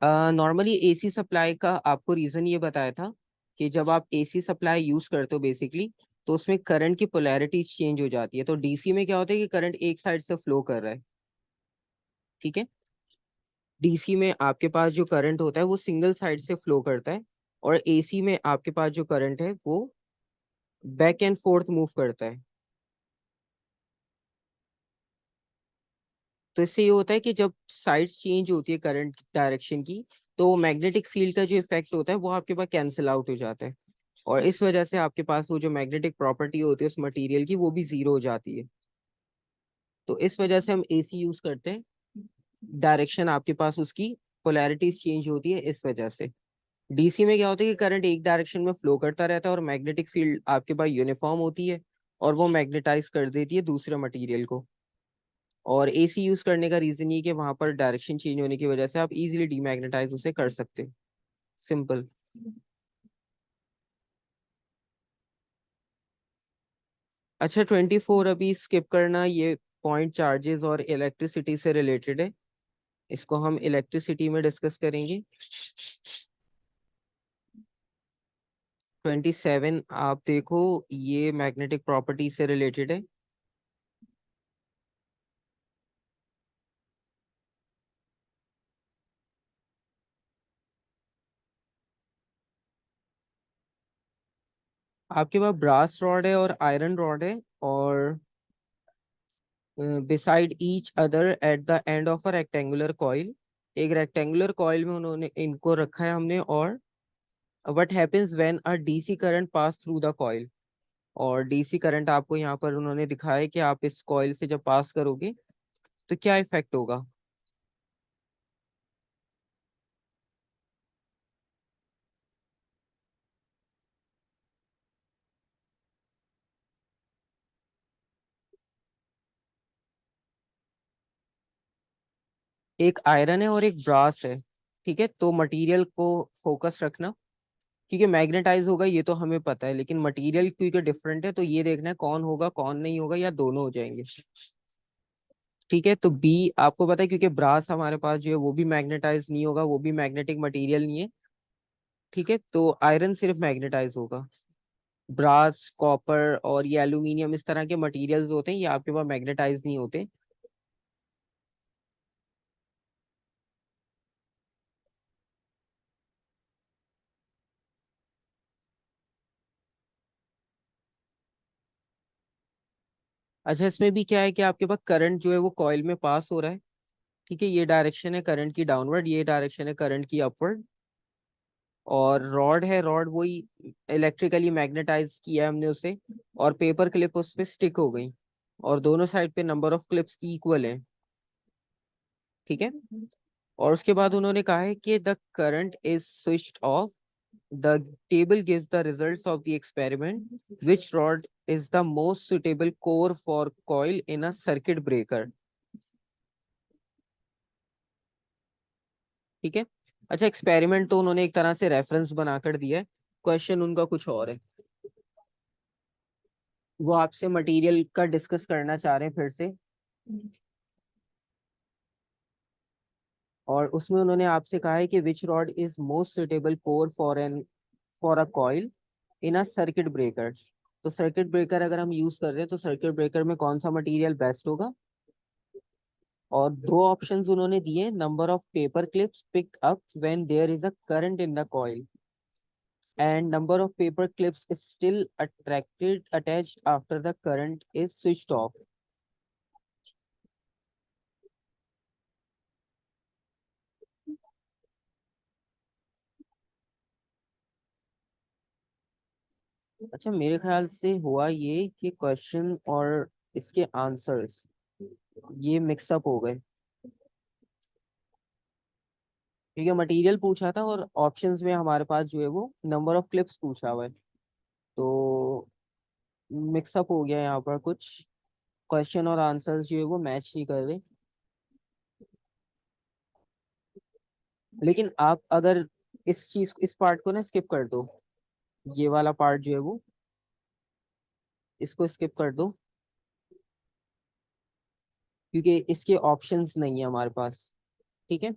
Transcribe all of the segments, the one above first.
Normally AC supply का आपको reason ये बताया था कि जब आप एसी सप्लाई यूज करते हो बेसिकली, तो उसमें करंट की पोलैरिटीज चेंज हो जाती है। तो डीसी में क्या होता है कि करंट एक साइड से फ्लो कर रहा है, ठीक है। डीसी में आपके पास जो करंट होता है वो सिंगल साइड से फ्लो करता है, और एसी में आपके पास जो करंट है वो बैक एंड फोर्थ मूव करता है। तो इससे ये होता है कि जब साइड्स चेंज होती है करंट डायरेक्शन की, तो मैग्नेटिक फील्ड का जो इफेक्ट होता है वो आपके पास कैंसिल आउट हो जाता है, और इस वजह से आपके पास वो जो मैग्नेटिक प्रॉपर्टी होती है उस मटेरियल की वो भी जीरो हो जाती है। तो इस वजह से हम एसी यूज करते हैं। डायरेक्शन आपके पास उसकी पोलैरिटीज चेंज होती है इस वजह से। डीसी में क्या होता है कि करंट एक डायरेक्शन में फ्लो करता रहता है और मैग्नेटिक फील्ड आपके पास यूनिफॉर्म होती है, और वो मैग्नेटाइज कर देती है दूसरे मटेरियल को। और एसी यूज करने का रीजन ये कि वहां पर डायरेक्शन चेंज होने की वजह से आप इजीली डीमैग्नेटाइज उसे कर सकते। सिंपल। अच्छा, 24 अभी स्किप करना, ये पॉइंट चार्जेस और इलेक्ट्रिसिटी से रिलेटेड है। इसको हम इलेक्ट्रिसिटी में डिस्कस करेंगे। 27 आप देखो, ये मैग्नेटिक प्रॉपर्टी से रिलेटेड है। आपके पास ब्रास रॉड है और आयरन रॉड है, और beside each other at the end of a rectangular coil. एक रेक्टेंगुलर कॉइल में उन्होंने इनको रखा है हमने। और what happens when a DC current pass through the coil. और डीसी करंट आपको यहाँ पर उन्होंने दिखाया है कि आप इस कॉइल से जब पास करोगे तो क्या इफेक्ट होगा। एक आयरन है और एक ब्रास है, ठीक है। तो मटेरियल को फोकस रखना, क्योंकि मैग्नेटाइज होगा ये तो हमें पता है, लेकिन मटेरियल क्योंकि डिफरेंट है तो ये देखना है कौन होगा कौन नहीं होगा, या दोनों हो जाएंगे। ठीक है, तो बी आपको पता है, क्योंकि ब्रास हमारे पास जो है वो भी मैग्नेटाइज नहीं होगा, वो भी मैग्नेटिक मटेरियल नहीं है। ठीक है, तो आयरन सिर्फ मैग्नेटाइज होगा। ब्रास, कॉपर और ये एल्यूमिनियम इस तरह के मटेरियल्स होते हैं, ये आपके पास मैग्नेटाइज नहीं होते। अच्छा, इसमें भी क्या है कि आपके पास करंट जो है वो कॉइल में पास हो रहा है। ठीक है, ये डायरेक्शन है करंट की डाउनवर्ड, ये डायरेक्शन है करंट की अपवर्ड। और रॉड है, रॉड वही इलेक्ट्रिकली मैग्नेटाइज किया है हमने उसे, और पेपर क्लिप उस पे स्टिक हो गई, और दोनों साइड पे नंबर ऑफ क्लिप्स इक्वल है। ठीक है, और उसके बाद उन्होंने कहा है कि the current is switched of. The table gives the results of the experiment, which rod is the most suitable core for coil in a circuit breaker. ठीक है। अच्छा, एक्सपेरिमेंट तो उन्होंने एक तरह से रेफरेंस बनाकर दिया है, क्वेश्चन उनका कुछ और है। वो आपसे मटेरियल का डिस्कस करना चाह रहे हैं फिर से, और उसमें उन्होंने आपसे कहा है कि which rod is most suitable core for a coil in a circuit breaker. तो सर्किट ब्रेकर अगर हम यूज कर रहे हैं तो सर्किट ब्रेकर में कौन सा मटेरियल बेस्ट होगा। और दो ऑप्शंस उन्होंने दिए, number of paper clips picked up when there is a current in the coil, and number of paper clips is still attracted attached after the current is switched off. अच्छा, मेरे ख्याल से हुआ ये कि क्वेश्चन और इसके आंसर्स ये मिक्सअप हो गए, क्योंकि मटेरियल पूछा था और ऑप्शंस में हमारे पास जो है वो नंबर ऑफ क्लिप्स पूछा हुआ है। तो मिक्सअप हो गया यहाँ पर कुछ, क्वेश्चन और आंसर्स जो है वो मैच नहीं कर रहे। लेकिन आप अगर इस पार्ट को ना स्किप कर दो, ये वाला पार्ट जो है वो, इसको स्किप कर दो, क्योंकि इसके ऑप्शंस नहीं है हमारे पास। ठीक है,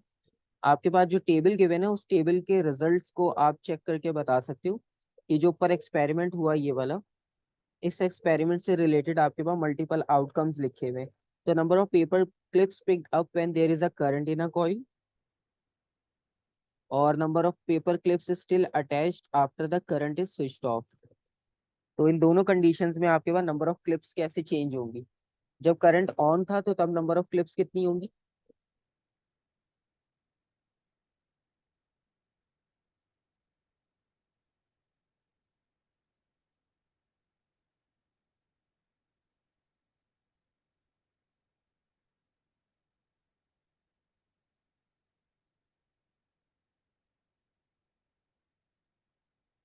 आपके पास जो टेबल गिवन है उस टेबल के रिजल्ट्स को आप चेक करके बता सकते हो कि जो ऊपर एक्सपेरिमेंट हुआ ये वाला, इस एक्सपेरिमेंट से रिलेटेड आपके पास मल्टीपल आउटकम्स लिखे हुए हैं। तो number of paper clips picked up when there is a current in a coil, और number of paper clips still attached after the current is switched off. तो इन दोनों कंडीशंस में आपके पास नंबर ऑफ क्लिप्स कैसे चेंज होंगी। जब करंट ऑन था तो तब नंबर ऑफ क्लिप्स कितनी होंगी।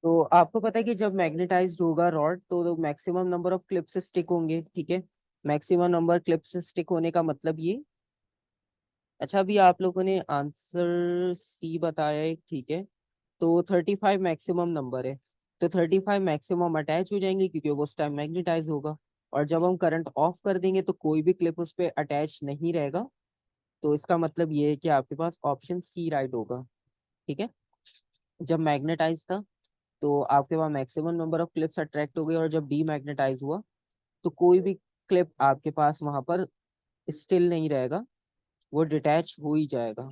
तो आपको पता है कि जब मैग्नेटाइज्ड होगा रॉड तो maximum number of clips stick होंगे, ठीक है। मैक्सिमम नंबर क्लिप्स स्टिक होने का मतलब ये। अच्छा, अभी आप लोगों ने आंसर सी बताया है, ठीक है। तो 35 मैक्सिमम नंबर है। तो 35 मैक्सिमम अटैच हो जाएंगे क्योंकि वो उस टाइम मैग्नेटाइज होगा। और जब हम करंट ऑफ कर देंगे तो कोई भी क्लिप उस पर अटैच नहीं रहेगा। तो इसका मतलब ये है कि आपके पास ऑप्शन सी राइट होगा, ठीक है। जब मैग्नेटाइज था तो आपके पास maximum number of clips attract हो गई, और जब डीमैग्नेटाइज हुआ तो कोई भी क्लिप आपके पास वहां पर स्टिल नहीं रहेगा, वो डिटैच हो ही जाएगा।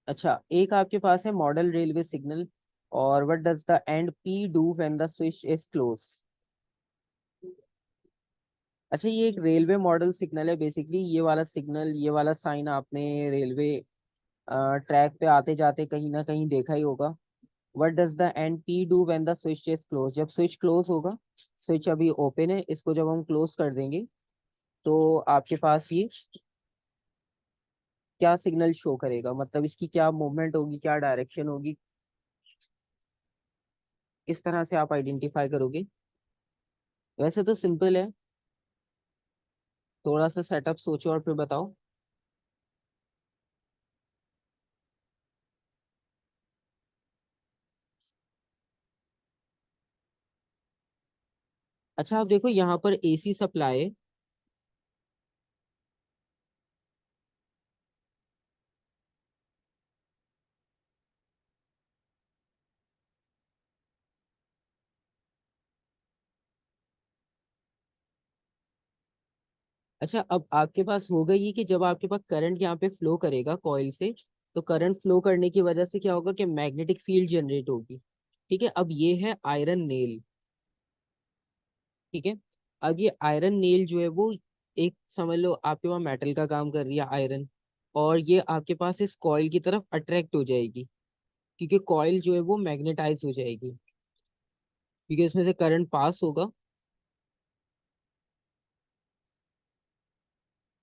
अच्छा, एक आपके पास है मॉडल रेलवे सिग्नल, और what does the end P do when the switch is close. अच्छा, ये एक रेलवे मॉडल सिग्नल है बेसिकली। ये वाला सिग्नल, ये वाला साइन आपने रेलवे ट्रैक पे आते जाते कहीं ना कहीं देखा ही होगा। What does the end P do when the switch is close. जब स्विच क्लोज होगा, स्विच अभी ओपन है, इसको जब हम क्लोज कर देंगे तो आपके पास ये क्या सिग्नल शो करेगा, मतलब इसकी क्या मूवमेंट होगी, क्या डायरेक्शन होगी, किस तरह से आप आइडेंटिफाई करोगे। वैसे तो सिंपल है, थोड़ा सा सेटअप सोचो और फिर बताओ। अच्छा, आप देखो यहाँ पर एसी सप्लाई है। अच्छा, अब आपके पास होगा ये कि जब आपके पास करंट यहाँ पे फ्लो करेगा कॉइल से, तो करंट फ्लो करने की वजह से क्या होगा कि मैग्नेटिक फील्ड जनरेट होगी, ठीक है। अब ये है आयरन नेल, ठीक है। अब ये आयरन नेल जो है वो, एक समझ लो आपके पास मेटल का काम कर रही है आयरन, और ये आपके पास इस कॉइल की तरफ अट्रैक्ट हो जाएगी, क्योंकि कॉइल जो है वो मैग्नेटाइज हो जाएगी, क्योंकि इसमें से करंट पास होगा,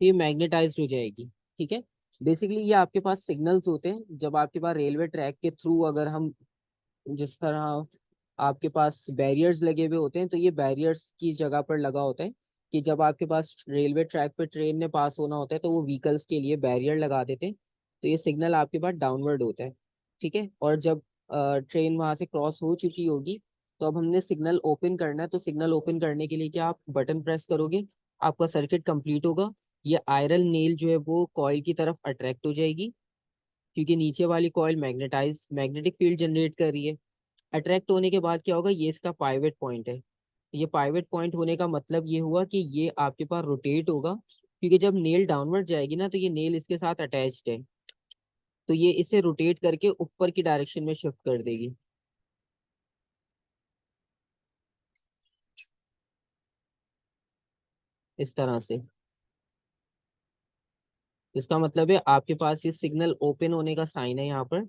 तो ये मैग्नेटाइज हो जाएगी, ठीक है। बेसिकली ये आपके पास सिग्नल्स होते हैं जब आपके पास रेलवे ट्रैक के थ्रू, अगर हम जिस तरह आपके पास बैरियर्स लगे हुए होते हैं, तो ये बैरियर्स की जगह पर लगा होता है कि जब आपके पास रेलवे ट्रैक पे ट्रेन ने पास होना होता है तो वो व्हीकल्स के लिए बैरियर लगा देते हैं, तो ये सिग्नल आपके पास डाउनवर्ड होता है, ठीक है। और जब ट्रेन वहां से क्रॉस हो चुकी होगी, तो अब हमने सिग्नल ओपन करना है, तो सिग्नल ओपन करने के लिए क्या आप बटन प्रेस करोगे, आपका सर्किट कंप्लीट होगा। ये आयरन नेल जो है वो कॉइल की तरफ अट्रैक्ट हो जाएगी, क्योंकि नीचे वाली कॉइल मैग्नेटिक फील्ड जनरेट कर रही है। अट्रैक्ट होने के बाद क्या होगा, ये इसका पाइवेट पॉइंट है। ये पाइवेट पॉइंट होने का मतलब ये हुआ कि ये आपके पास रोटेट होगा, क्योंकि जब नेल डाउनवर्ड जाएगी ना तो ये नेल इसके साथ अटैच्ड है, तो ये इसे रोटेट करके ऊपर की डायरेक्शन में शिफ्ट कर देगी, इस तरह से। इसका मतलब है आपके पास ये सिग्नल ओपन होने का साइन है यहाँ पर,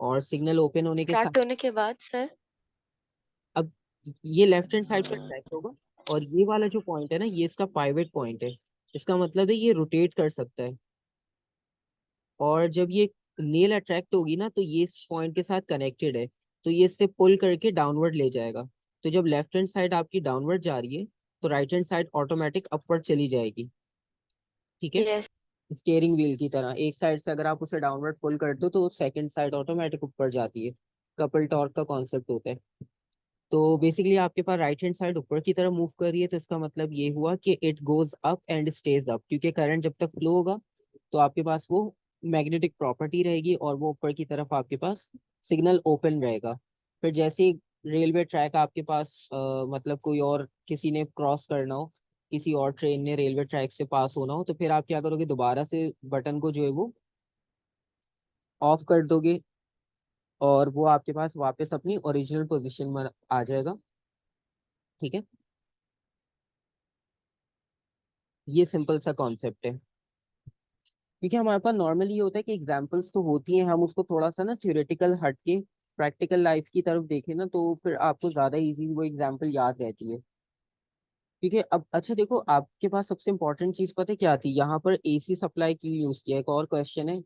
और सिग्नल ओपन होने के साथ ट्रैक्ट होने के बाद सर। अब ये लेफ्ट हैंड साइड पर ट्रैक होगा, और ये वाला जो पॉइंट है ना, ये इसका पाइवेट पॉइंट है। इसका मतलब है ये रोटेट कर सकता है, और जब ये नेल अट्रैक्ट होगी ना तो ये इस पॉइंट के साथ कनेक्टेड है, तो ये इससे पुल करके डाउनवर्ड ले जाएगा। तो जब लेफ्ट हैंड साइड आपकी डाउनवर्ड जा रही है तो right hand side automatic upward चली जाएगी, ठीक है। यस स्टीयरिंग व्हील की तरह, एक साइड से अगर आप उसे डाउनवर्ड पुल करते हो तो सेकंड साइड ऑटोमेटिक ऊपर जाती है। कपल टॉर्क का कॉन्सेप्ट होता है। तो बेसिकली आपके पास राइट हैंड साइड ऊपर की तरफ मूव कर रही है, तो इसका मतलब ये हुआ कि it goes up and stage up, क्योंकि करंट जब तक फ्लो होगा तो आपके पास वो मैग्नेटिक प्रॉपर्टी रहेगी और वो ऊपर की तरफ आपके पास सिग्नल ओपन रहेगा। फिर जैसे ही रेलवे ट्रैक आपके पास मतलब कोई और किसी ने क्रॉस करना हो, किसी और ट्रेन ने रेलवे ट्रैक से पास होना हो, तो फिर आप क्या करोगे, दोबारा से बटन को जो है वो ऑफ कर दोगे और वो आपके पास वापस अपनी ओरिजिनल पोजीशन में आ जाएगा। ठीक है, ये सिंपल सा कॉन्सेप्ट है। क्योंकि हमारे पास नॉर्मली ये होता है कि एग्जाम्पल्स तो होती हैं, हम उसको थोड़ा सा ना थ्योरेटिकल हट के प्रैक्टिकल लाइफ की तरफ देखें ना, तो फिर आपको ज्यादा इजी वो एग्जाम्पल याद रहती है। क्योंकि अब अच्छा देखो, आपके पास सबसे इंपॉर्टेंट चीज पता है क्या थी, यहाँ पर एसी सप्लाई क्यों यूज किया है, एक और क्वेश्चन है।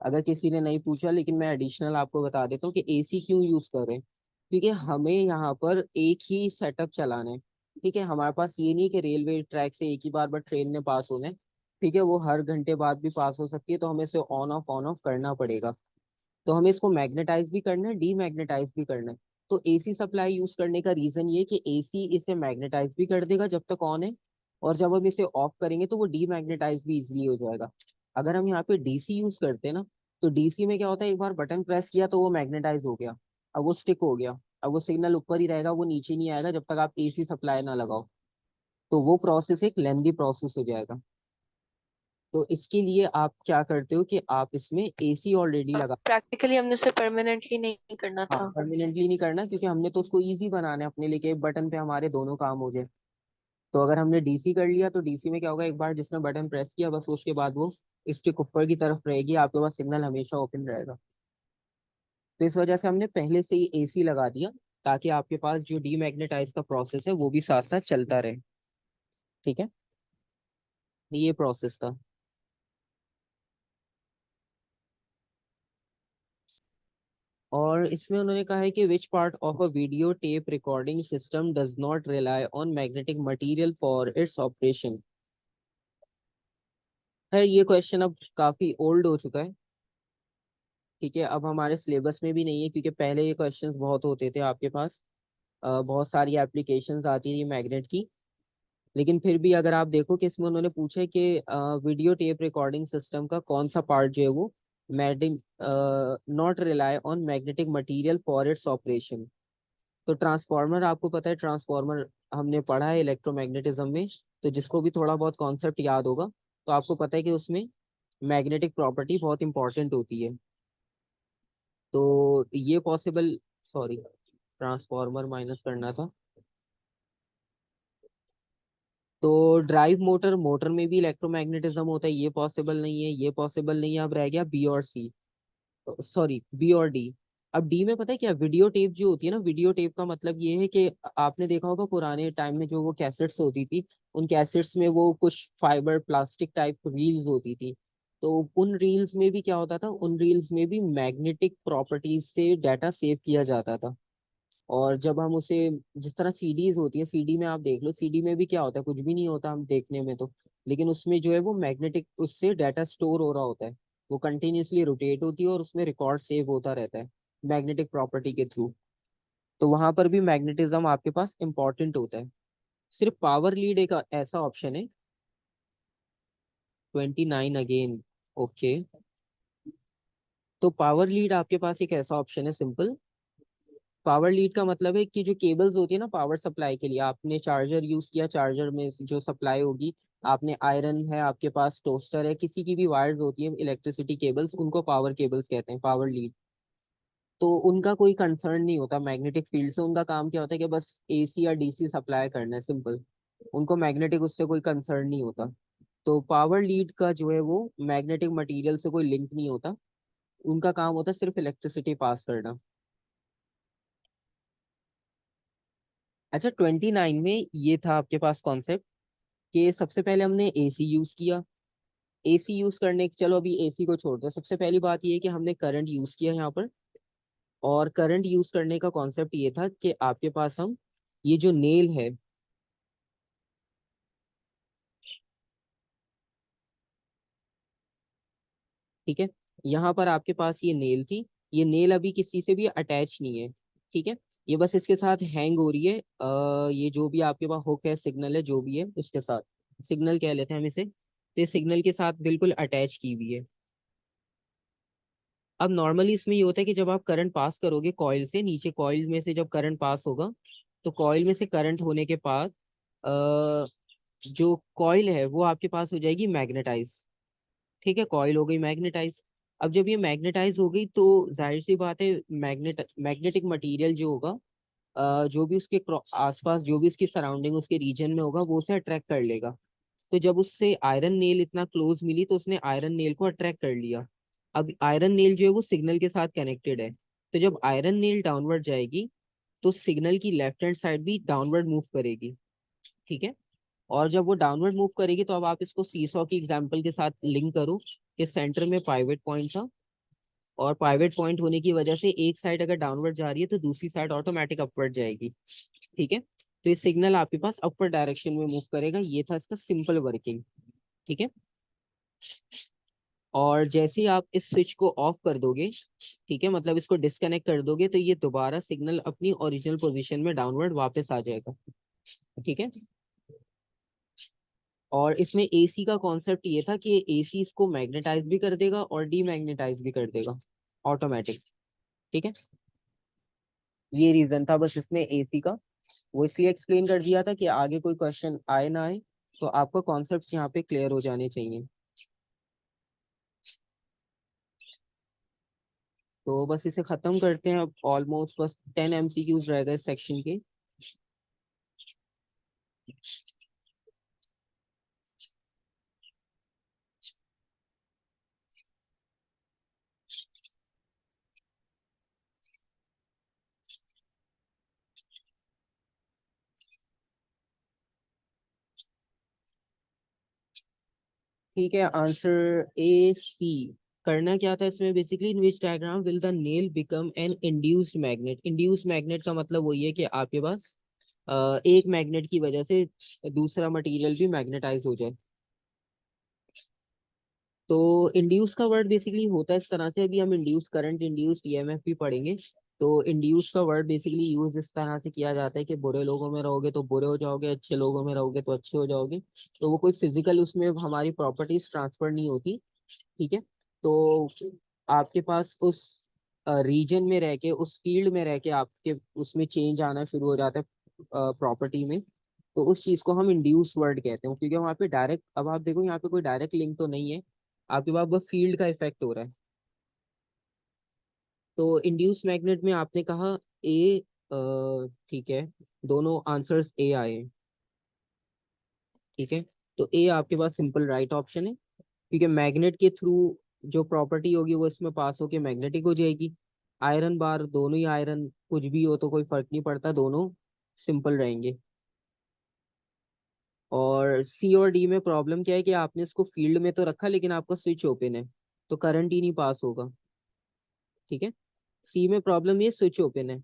अगर किसी ने नहीं पूछा, लेकिन मैं एडिशनल आपको बता देता हूँ कि एसी क्यों यूज कर रहे हैं। क्योंकि हमें यहाँ पर एक ही सेटअप चलाना है। ठीक है, हमारे पास ये नहीं कि रेलवे ट्रैक से एक ही बार ट्रेन ने पास होना है। ठीक है, वो हर घंटे बाद भी पास हो सकती है, तो हमें इसे ऑन ऑफ करना पड़ेगा। तो हमें इसको मैग्नेटाइज भी करना है, डीमैग्नेटाइज भी करना है। तो एसी सप्लाई यूज करने का रीजन ये कि एसी इसे मैग्नेटाइज भी कर देगा जब तक ऑन है, और जब हम इसे ऑफ करेंगे तो वो डीमैग्नेटाइज भी इजीली हो जाएगा। अगर हम यहाँ पे डीसी यूज करते हैं ना, तो डीसी में क्या होता है, एक बार बटन प्रेस किया तो वो मैग्नेटाइज हो गया, अब वो स्टिक हो गया, अब वो सिग्नल ऊपर ही रहेगा, वो नीचे नहीं आएगा जब तक आप एसी सप्लाई ना लगाओ। तो वो प्रोसेस एक लेंदी प्रोसेस हो जाएगा। तो इसके लिए आप क्या करते हो कि आप इसमें एसी ऑलरेडी लगा। प्रैक्टिकली हमने उसे परमानेंटली नहीं करना हाँ, था। परमानेंटली नहीं करना, क्योंकि हमने तो उसको इजी बनाना है अपने लिए कि एक बटन पे हमारे दोनों काम हो जाए। तो अगर हमने डीसी कर लिया तो डीसी में क्या होगा, एक बार जिसने बटन प्रेस किया बस उसके बाद वो स्टिक ऊपर की तरफ रहेगी, आपके पास सिग्नल हमेशा ओपन रहेगा। तो इस वजह से हमने पहले से ही एसी लगा दिया, ताकि आपके पास जो डीमैग्नेटाइज का प्रोसेस है वो भी साथ साथ चलता रहे। ठीक है, ये प्रोसेस था। और इसमें उन्होंने कहा है कि which part of a video tape recording system does not rely on magnetic material for its operation. है, ये क्वेश्चन अब काफी ओल्ड हो चुका है। ठीक है, अब हमारे सिलेबस में भी नहीं है, क्योंकि पहले ये क्वेश्चंस बहुत होते थे आपके पास। बहुत सारी एप्लीकेशंस आती थी मैग्नेट की। लेकिन फिर भी अगर आप देखो कि इसमें उन्होंने पूछा है कि वीडियो टेप रिकॉर्डिंग सिस्टम का कौन सा पार्ट जो है वो magnetic not rely on magnetic material for its operation. तो ट्रांसफार्मर, आपको पता है ट्रांसफार्मर हमने पढ़ा है इलेक्ट्रोमैग्नेटिज्म में। तो जिसको भी थोड़ा बहुत कॉन्सेप्ट याद होगा, तो आपको पता है कि उसमें मैग्नेटिक प्रॉपर्टी बहुत इंपॉर्टेंट होती है। तो ये पॉसिबल, सॉरी, ट्रांसफार्मर माइनस करना था। तो ड्राइव मोटर, मोटर में भी इलेक्ट्रोमैग्नेटिज्म होता है, ये पॉसिबल नहीं है, ये पॉसिबल नहीं है। अब रह गया बी और सी, सॉरी बी और डी। अब डी में पता है क्या, वीडियो टेप जो होती है ना, वीडियो टेप का मतलब ये है कि आपने देखा होगा पुराने टाइम में जो वो कैसेट्स होती थी, उन कैसेट्स में वो कुछ फाइबर प्लास्टिक टाइप रील्स होती थी। तो उन रील्स में भी क्या होता था, उन रील्स में भी मैग्नेटिक प्रॉपर्टीज से डाटा सेव किया जाता था। और जब हम उसे, जिस तरह सीडीज होती है, सीडी में आप देख लो, सीडी में भी क्या होता है, कुछ भी नहीं होता हम देखने में तो। लेकिन उसमें जो है वो मैग्नेटिक उससे डाटा स्टोर हो रहा होता है। वो कंटिन्यूअसली रोटेट होती है और उसमें रिकॉर्ड सेव होता रहता है मैग्नेटिक प्रॉपर्टी के थ्रू। तो वहां पर भी मैग्नेटिज्म आपके पास इंपॉर्टेंट होता है। सिर्फ पावर लीड एक ऐसा ऑप्शन है। 29 अगेन, ओके। तो पावर लीड आपके पास एक ऐसा ऑप्शन है सिंपल। पावर लीड का मतलब है कि जो केबल्स होती है ना पावर सप्लाई के लिए, आपने चार्जर यूज किया, चार्जर में जो सप्लाई होगी, आपने आयरन है, आपके पास टोस्टर है, किसी की भी वायर्स होती है इलेक्ट्रिसिटी केबल्स, उनको पावर केबल्स कहते हैं, पावर लीड। तो उनका कोई कंसर्न नहीं होता मैग्नेटिक फील्ड से, उनका काम क्या होता है कि बस एसी या डीसी सप्लाई करना है, सिंपल। उनको मैग्नेटिक उससे कोई कंसर्न नहीं होता। तो पावर लीड का जो है वो मैग्नेटिक मटेरियल से कोई लिंक नहीं होता, उनका काम होता है सिर्फ इलेक्ट्रिसिटी पास करना। अच्छा, 29 में ये था आपके पास कॉन्सेप्ट कि सबसे पहले हमने एसी यूज किया। एसी यूज करने, चलो अभी एसी को छोड़ दो, सबसे पहली बात ये है कि हमने करंट यूज किया यहाँ पर। और करंट यूज करने का कॉन्सेप्ट ये था कि आपके पास हम ये जो नेल है, ठीक है। यहाँ पर आपके पास ये नेल थी, ये नेल अभी किसी से भी अटैच नहीं है, ठीक है। ये बस इसके साथ हैंग हो रही है, ये जो भी आपके पास हुक है, सिग्नल है, जो भी है उसके साथ, सिग्नल कह लेते हैं हम इसे, तो सिग्नल के साथ बिल्कुल अटैच की हुई है। अब नॉर्मली इसमें ये होता है कि जब आप करंट पास करोगे कॉइल से, नीचे कॉइल में से जब करंट पास होगा, तो कॉइल में से करंट होने के बाद जो कॉइल है वो आपके पास हो जाएगी मैग्नेटाइज, ठीक है, कॉइल हो गई मैग्नेटाइज। अब जब ये मैग्नेटाइज हो गई तो जाहिर सी बात है, मैग्नेटिक मटेरियल जो होगा, जो भी उसके आसपास, जो भी उसकी सराउंडिंग, उसके रीजन में होगा, वो उसे अट्रैक्ट कर लेगा। तो जब उससे आयरन नेल इतना क्लोज मिली तो उसने आयरन नेल को अट्रैक्ट कर लिया। अब आयरन नेल जो है वो सिग्नल के साथ कनेक्टेड है, तो जब आयरन नेल डाउनवर्ड जाएगी तो सिग्नल की लेफ्ट हैंड साइड भी डाउनवर्ड मूव करेगी, ठीक है। और जब वो डाउनवर्ड मूव करेगी तो अब आप इसको सीसॉ की एग्जांपल के साथ लिंक करो कि सेंटर में पाइवट पॉइंट था, और पाइवट पॉइंट होने की वजह से एक साइड अगर डाउनवर्ड जा रही है तो दूसरी साइड ऑटोमेटिक अपवर्ड जाएगी, ठीक है। तो ये सिग्नल आपके पास अपर डायरेक्शन में मूव करेगा, ये था इसका सिंपल वर्किंग, ठीक है। और जैसे ही आप इस स्विच को ऑफ कर दोगे, ठीक है, मतलब इसको डिस्कनेक्ट कर दोगे, तो ये दोबारा सिग्नल अपनी ओरिजिनल पोजीशन में डाउनवर्ड वापस आ जाएगा, ठीक है। और इसमें एसी का कॉन्सेप्ट ये था कि एसी इसको मैग्नेटाइज भी कर देगा और डीमैग्नेटाइज भी कर देगा ऑटोमेटिक, ठीक है। ये रीजन था बस इसमें एसी का, वो इसलिए एक्सप्लेन कर दिया था कि आगे कोई क्वेश्चन आए ना आए तो आपका कॉन्सेप्ट यहाँ पे क्लियर हो जाने चाहिए। तो बस इसे खत्म करते हैं, अब ऑलमोस्ट बस 10 MCQs रह गए इस सेक्शन के। ठीक है, आंसर ए सी। करना क्या था इसमें, basically in which diagram will the nail become an induced magnet. Induced magnet का मतलब वही है कि आपके पास एक मैग्नेट की वजह से दूसरा मटेरियल भी मैग्नेटाइज हो जाए। तो इंड्यूस का वर्ड बेसिकली होता है इस तरह से, अभी हम इंड्यूस करंट, इंड्यूस्ड ईएमएफ भी पढ़ेंगे। तो इंड्यूस का वर्ड बेसिकली यूज इस तरह से किया जाता है कि बुरे लोगों में रहोगे तो बुरे हो जाओगे, अच्छे लोगों में रहोगे तो अच्छे हो जाओगे। तो वो कोई फिजिकल उसमें हमारी प्रॉपर्टीज ट्रांसफर नहीं होती, ठीक है। तो आपके पास उस रीजन में रह के, उस फील्ड में रह के आपके उसमें चेंज आना शुरू हो जाता है प्रॉपर्टी में। तो उस चीज को हम इंड्यूस वर्ड कहते हैं, क्योंकि वहाँ पे डायरेक्ट, अब आप देखो यहाँ पे कोई डायरेक्ट लिंक तो नहीं है, आपके पास बस फील्ड का इफेक्ट हो रहा है। तो इंड्यूस मैग्नेट में आपने कहा ए, ठीक है, दोनों आंसर्स ए आए हैं, ठीक है। तो ए आपके पास सिंपल राइट ऑप्शन है, क्योंकि मैग्नेट के थ्रू जो प्रॉपर्टी होगी वो इसमें पास होके मैग्नेटिक हो जाएगी। आयरन बार, दोनों ही आयरन, कुछ भी हो तो कोई फर्क नहीं पड़ता, दोनों सिंपल रहेंगे। और सी और डी में प्रॉब्लम क्या है कि आपने इसको फील्ड में तो रखा लेकिन आपका स्विच ओपन है, तो करंट ही नहीं पास होगा, ठीक है। सी में प्रॉब्लम ये स्विच ओपन है,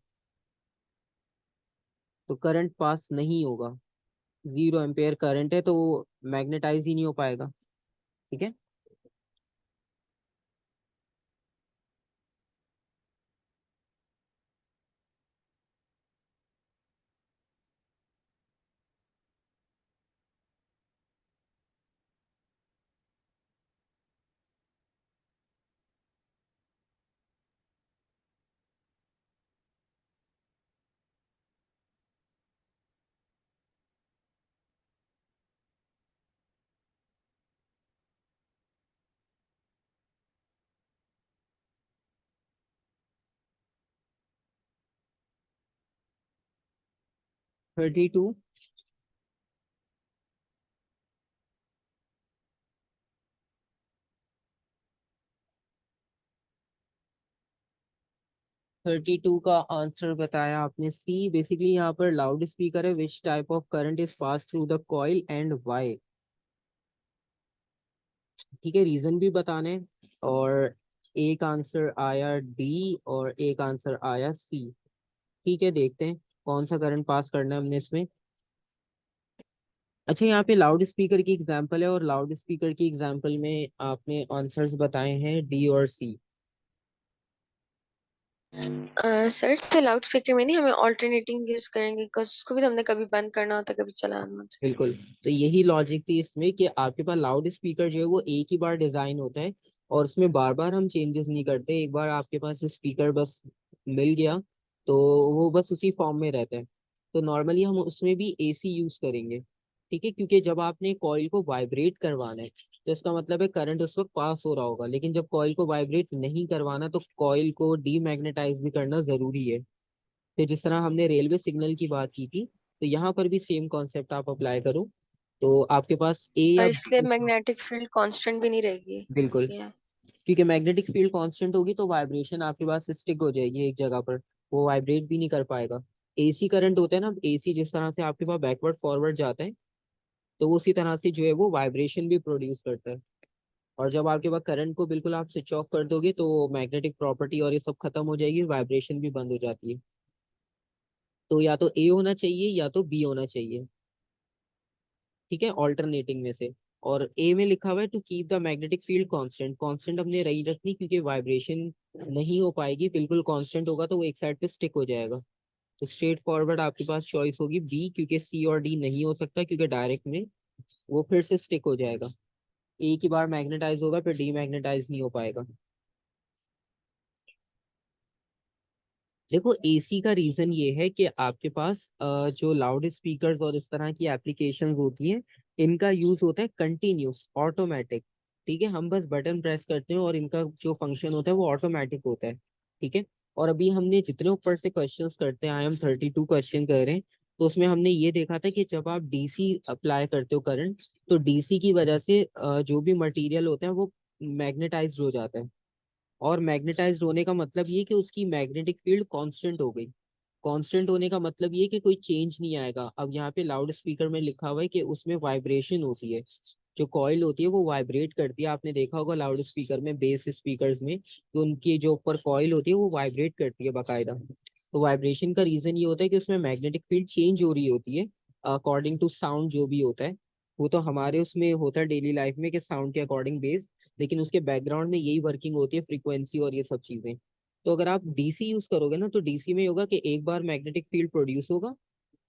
तो करंट पास नहीं होगा, 0 एम्पेयर करंट है तो मैग्नेटाइज ही नहीं हो पाएगा, ठीक है। 32। 32 का आंसर बताया आपने सी। बेसिकली यहाँ पर लाउड स्पीकर है, which type of current is pass through the coil and why, ठीक है, रीजन भी बताने हैं। और एक आंसर आया डी और एक आंसर आया सी, ठीक है। देखते हैं कौन सा करंट पास करना है हमने इसमें। अच्छा, यहाँ पे लाउड स्पीकर की एग्जांपल है, और लाउड स्पीकर की एग्जांपल में आपने आंसर्स बताए हैं डी और सी। सर इससे लाउड स्पीकर में नहीं, हमें ऑल्टरनेटिंग यूज करेंगे बिकॉज उसको भी तो हमने कभी बंद करना होता है, कभी चलाना होता बिल्कुल, तो यही लॉजिक थी इसमें कि आपके पास लाउड स्पीकर जो है वो एक ही बार डिजाइन होता है, और उसमें बार बार हम चेंजेस नहीं करते। एक बार आपके पास स्पीकर बस मिल गया तो वो बस उसी फॉर्म में रहता है। तो नॉर्मली हम उसमें भी एसी यूज करेंगे, ठीक है, क्योंकि जब आपने कॉइल को वाइब्रेट करवाना है तो इसका मतलब है करंट उस वक्त पास हो रहा होगा, लेकिन जब कॉइल को वाइब्रेट नहीं करवाना तो कॉइल को डीमैग्नेटाइज भी करना जरूरी है। तो जिस तरह हमने रेलवे सिग्नल की बात की थी, तो यहाँ पर भी सेम कॉन्सेप्ट आप अप्लाई करो। तो आपके पास ए है। और या इसलिए बी। मैग्नेटिक फील्ड कांस्टेंट भी नहीं रहेगी। बिल्कुल, या क्योंकि मैग्नेटिक फील्ड कांस्टेंट होगी तो वाइब्रेशन आपके पास स्टिक हो जाएगी एक जगह पर, वो वाइब्रेट भी नहीं कर पाएगा। एसी करंट होता है ना, एसी जिस तरह से आपके पास बैकवर्ड फॉरवर्ड जाता है, तो वो उसी तरह से जो है वो वाइब्रेशन भी प्रोड्यूस करता है। और जब आपके पास करंट को बिल्कुल आप स्विच ऑफ कर दोगे तो मैग्नेटिक प्रॉपर्टी और ये सब खत्म हो जाएगी, वाइब्रेशन भी बंद हो जाती है। तो या तो ए होना चाहिए या तो बी होना चाहिए, ठीक है, ऑल्टरनेटिंग में से। और ए में लिखा हुआ है to keep the magnetic field constant, constant हमने रही रखनी क्योंकि वाइब्रेशन नहीं हो पाएगी, बिल्कुल कांस्टेंट होगा तो वो एक साइड पे स्टिक हो जाएगा। तो स्ट्रेट फॉरवर्ड आपके पास चॉइस होगी बी, क्योंकि सी और डी नहीं हो सकता, क्योंकि डायरेक्ट में वो फिर से स्टिक हो जाएगा। एक ही बार मैग्नेटाइज होगा फिर डीमैग्नेटाइज नहीं हो पाएगा। देखो, एसी का रीजन ये है कि आपके पास जो लाउड स्पीकर्स और इस तरह की एप्लीकेशंस होती हैं, इनका यूज होता है कंटिन्यूस ऑटोमेटिक, ठीक है, हम बस बटन प्रेस करते हैं और इनका जो फंक्शन होता है वो ऑटोमेटिक होता है, ठीक है। और अभी हमने जितने ऊपर से क्वेश्चंस करते हैं, आई एम 32 क्वेश्चन कर रहे हैं, तो उसमें हमने ये देखा था कि जब आप डीसी अप्लाई करते हो करंट, तो डीसी की वजह से जो भी मटेरियल होता है वो मैग्नेटाइज्ड हो जाता है। और मैग्नेटाइज्ड होने का मतलब ये कि उसकी मैग्नेटिक फील्ड कांस्टेंट हो गई। कांस्टेंट होने का मतलब ये कि कोई चेंज नहीं आएगा। अब यहाँ पे लाउड स्पीकर में लिखा हुआ है कि उसमें वाइब्रेशन होती है, जो कॉइल होती है वो वाइब्रेट करती है। आपने देखा होगा लाउड स्पीकर में, बेस स्पीकर्स में, तो उनकी जो ऊपर कॉइल होती है वो वाइब्रेट करती है बाकायदा। तो वाइब्रेशन का रीजन ये होता है कि उसमें मैग्नेटिक फील्ड चेंज हो रही होती है अकॉर्डिंग टू साउंड जो भी होता है। वो तो हमारे उसमें होता है डेली लाइफ में कि साउंड के अकॉर्डिंग बेस, लेकिन उसके बैकग्राउंड में यही वर्किंग होती है, फ्रीक्वेंसी और ये सब चीजें। तो अगर आप डीसी यूज करोगे ना, तो डीसी में होगा कि एक बार मैग्नेटिक फील्ड प्रोड्यूस होगा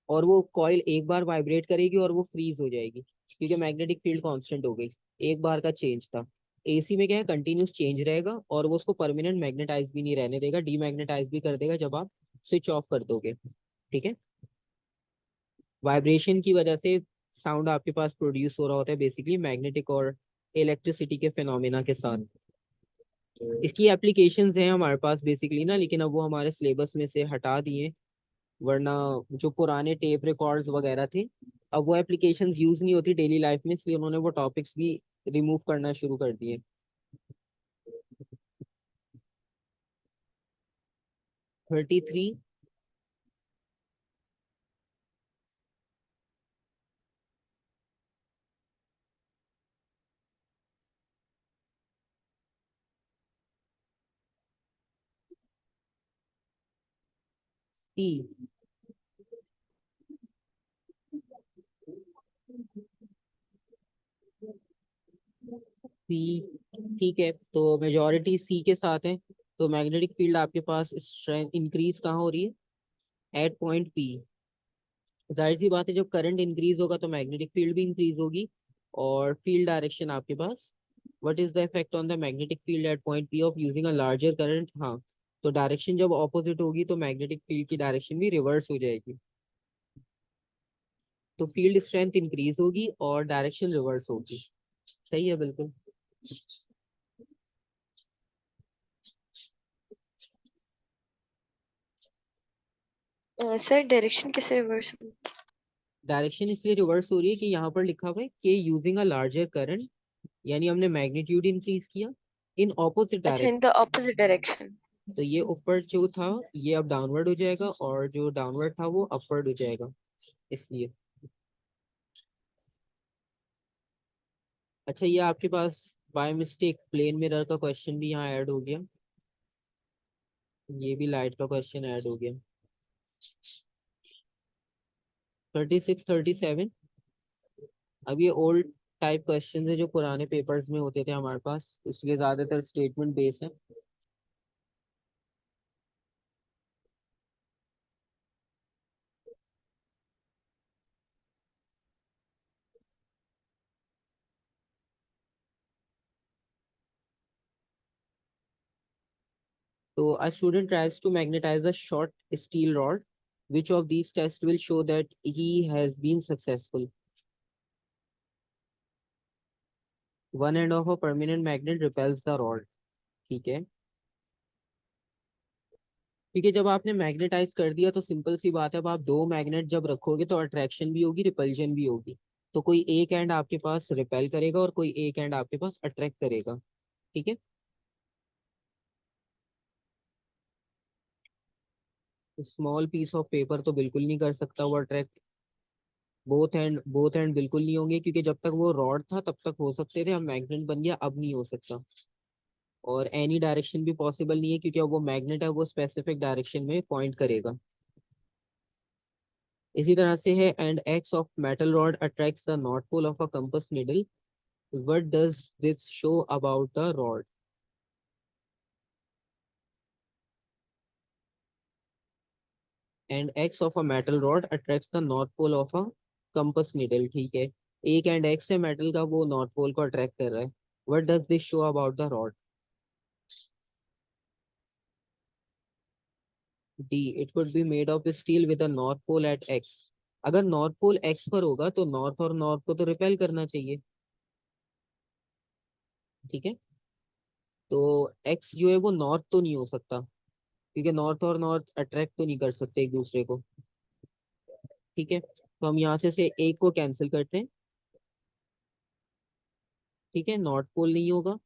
और वो कॉइल एक बार वाइब्रेट करेगी और वो फ्रीज हो जाएगी, क्योंकि मैग्नेटिक फील्ड कांस्टेंट हो गई, एक बार का चेंज था। एसी में क्या है, कंटिन्यूस चेंज रहेगा और वो उसको परमानेंट मैग्नेटाइज भी नहीं रहने देगा, डीमैग्नेटाइज भी कर देगा जब आप स्विच ऑफ कर दोगे, ठीक है। वाइब्रेशन की वजह से साउंड आपके पास प्रोड्यूस हो रहा होता है बेसिकली मैग्नेटिक और इलेक्ट्रिसिटी के फिनोमेना के साथ। इसकी एप्लीकेशंस हैं हमारे पास बेसिकली ना, लेकिन अब वो हमारे सिलेबस में से हटा दिए। वरना जो पुराने टेप रिकॉर्ड्स वगैरह थे, अब वो एप्लीकेशंस यूज नहीं होती डेली लाइफ में, इसलिए उन्होंने वो टॉपिक्स भी रिमूव करना शुरू कर दिए। 33 सी। सी, ठीक है, तो मेजोरिटी सी के साथ है। तो मैग्नेटिक फील्ड आपके पास स्ट्रेंथ इंक्रीज कहाँ हो रही है, एट पॉइंट पी। जाहिर सी बात है, जब करंट इंक्रीज होगा तो मैग्नेटिक फील्ड भी इंक्रीज होगी। और फील्ड डायरेक्शन आपके पास, what is the effect on the magnetic field at point P of using a larger current. हाँ, तो डायरेक्शन जब ऑपोजिट होगी तो मैग्नेटिक फील्ड की डायरेक्शन भी रिवर्स हो जाएगी। तो फील्ड स्ट्रेंथ इंक्रीज होगी और डायरेक्शन रिवर्स होगी। सही है, बिल्कुल। सर डायरेक्शन कैसे रिवर्स? डायरेक्शन इसलिए रिवर्स हो रही है कि यहाँ पर लिखा हुआ है कि यूजिंग अ लार्जर करंट, यानी हमने मैग्नीट्यूड इंक्रीज किया इन ऑपोजिट अच्छा, इन डायरेक्शन। The opposite direction. तो ये ऊपर जो था ये अब डाउनवर्ड हो जाएगा, और जो डाउनवर्ड था वो अपवर्ड हो जाएगा, इसलिए। अच्छा, ये आपके पास बाय मिस्टेक प्लेन मिरर का क्वेश्चन भी यहाँ ऐड हो गया, ये भी लाइट का क्वेश्चन ऐड हो गया। 36 37। अब ये ओल्ड टाइप क्वेश्चन है जो पुराने पेपर्स में होते थे हमारे पास, इसलिए ज्यादातर स्टेटमेंट बेस्ड है। So a student tries to magnetize a short steel rod. Which of these tests will show that he has been successful? One end of a permanent magnet repels the rod. ठीक है, क्योंकि जब आपने magnetise कर दिया तो simple सी बात है, अब आप दो मैग्नेट जब रखोगे तो अट्रैक्शन भी होगी, रिपल्जन भी होगी। तो कोई एक एंड आपके पास रिपेल करेगा और कोई एक एंड आपके पास अट्रैक्ट करेगा। ठीक है, स्मॉल पीस ऑफ पेपर तो बिल्कुल नहीं कर सकता वो अट्रैक्ट। बोथ एंड बिल्कुल नहीं होंगे, क्योंकि जब तक वो रॉड था तब तक हो सकते थे, अब मैग्नेट बन गया अब नहीं हो सकता। और एनी डायरेक्शन भी पॉसिबल नहीं है, क्योंकि अब वो मैग्नेट है, वो स्पेसिफिक डायरेक्शन में पॉइंट करेगा। इसी तरह से है, end X of metal rod attracts the north pole of a compass needle. What does this show about the rod? End X of a metal rod attracts the north pole of a compass needle. ठीक है, एक and x है metal का, वो north pole को attract कर रहा है। What does this show about the rod? D, it could be made of steel with a north pole at X. अगर नॉर्थ पोल एक्स पर होगा तो नॉर्थ और नॉर्थ को तो रिपेल करना चाहिए। ठीक है, तो एक्स जो है वो नॉर्थ तो नहीं हो सकता, क्योंकि नॉर्थ और नॉर्थ अट्रैक्ट तो नहीं कर सकते एक दूसरे को। ठीक है, तो हम यहाँ से एक को कैंसिल करते हैं। ठीक है, नॉर्थ पोल नहीं होगा।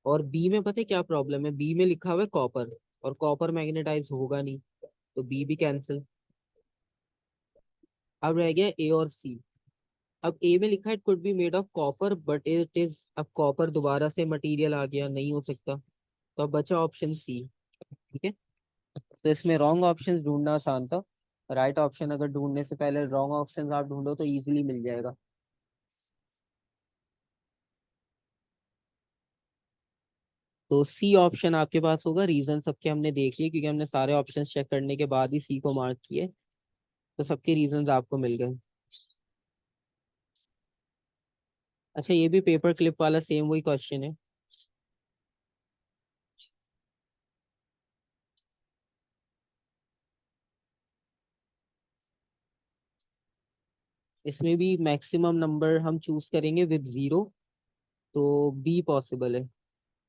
और बी में पता है क्या प्रॉब्लम है, बी में लिखा हुआ है कॉपर, और कॉपर मैग्नेटाइज होगा नहीं, तो बी भी कैंसिल। अब रह गया ए और सी। अब ए में लिखा है it could be made of copper but it is, अब कॉपर दोबारा से मटेरियल आ गया, नहीं हो सकता। तो अब बचा ऑप्शन सी। ठीक है, तो इसमें रॉन्ग ऑप्शन ढूंढना आसान था। राइट ऑप्शन अगर ढूंढने से पहले रॉन्ग ऑप्शन आप ढूंढो तो इजीली मिल जाएगा। तो सी ऑप्शन आपके पास होगा। रीजन सबके हमने देख लिए, क्योंकि हमने सारे ऑप्शन चेक करने के बाद ही सी को मार्क किए, तो सबके रीजंस आपको मिल गए। अच्छा, ये भी पेपर क्लिप वाला सेम वही क्वेश्चन है। इसमें भी मैक्सिमम नंबर हम चूज करेंगे विद जीरो, तो बी पॉसिबल है।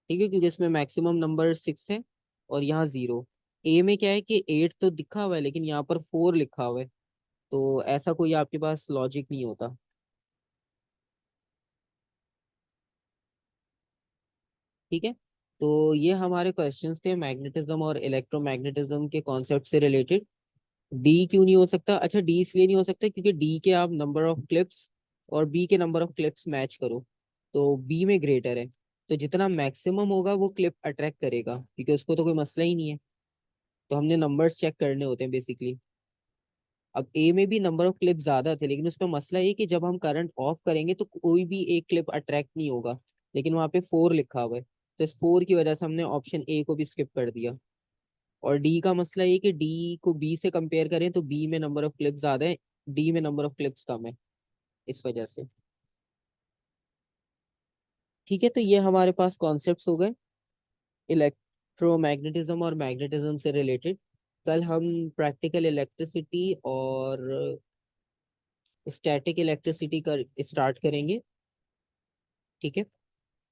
ठीक है, क्योंकि इसमें मैक्सिमम नंबर 6 है और यहाँ जीरो। ए में क्या है कि 8 तो दिखा हुआ है, लेकिन यहाँ पर 4 लिखा हुआ है, तो ऐसा कोई आपके पास लॉजिक नहीं होता। ठीक है, तो ये हमारे क्वेश्चंस थे मैग्नेटिज्म और इलेक्ट्रोमैग्नेटिज्म के कॉन्सेप्ट से रिलेटेड। डी क्यों नहीं हो सकता? अच्छा, डी इसलिए नहीं हो सकता क्योंकि डी के आप नंबर ऑफ क्लिप्स और बी के नंबर ऑफ क्लिप्स मैच करो, तो बी में ग्रेटर है, तो जितना मैक्सिमम होगा वो क्लिप अट्रैक्ट करेगा, क्योंकि उसको तो कोई मसला ही नहीं है। तो हमने नंबर्स चेक करने होते हैं बेसिकली। अब ए में भी नंबर ऑफ क्लिप ज्यादा थे, लेकिन उसमें मसला ये कि जब हम करंट ऑफ करेंगे तो कोई भी एक क्लिप अट्रैक्ट नहीं होगा, लेकिन वहां पे 4 लिखा हुआ है, तो इस 4 की वजह से हमने ऑप्शन ए को भी स्किप कर दिया। और डी का मसला ये कि डी को बी से कंपेयर करें तो बी में नंबर ऑफ क्लिप्स ज्यादा है, डी में नंबर ऑफ क्लिप्स कम है, इस वजह से। ठीक है, तो ये हमारे पास कॉन्सेप्ट्स हो गए इलेक्ट्रोमैग्नेटिज्म और मैग्नेटिज्म से रिलेटेड। कल हम प्रैक्टिकल इलेक्ट्रिसिटी और स्टैटिक इलेक्ट्रिसिटी का स्टार्ट करेंगे। ठीक है,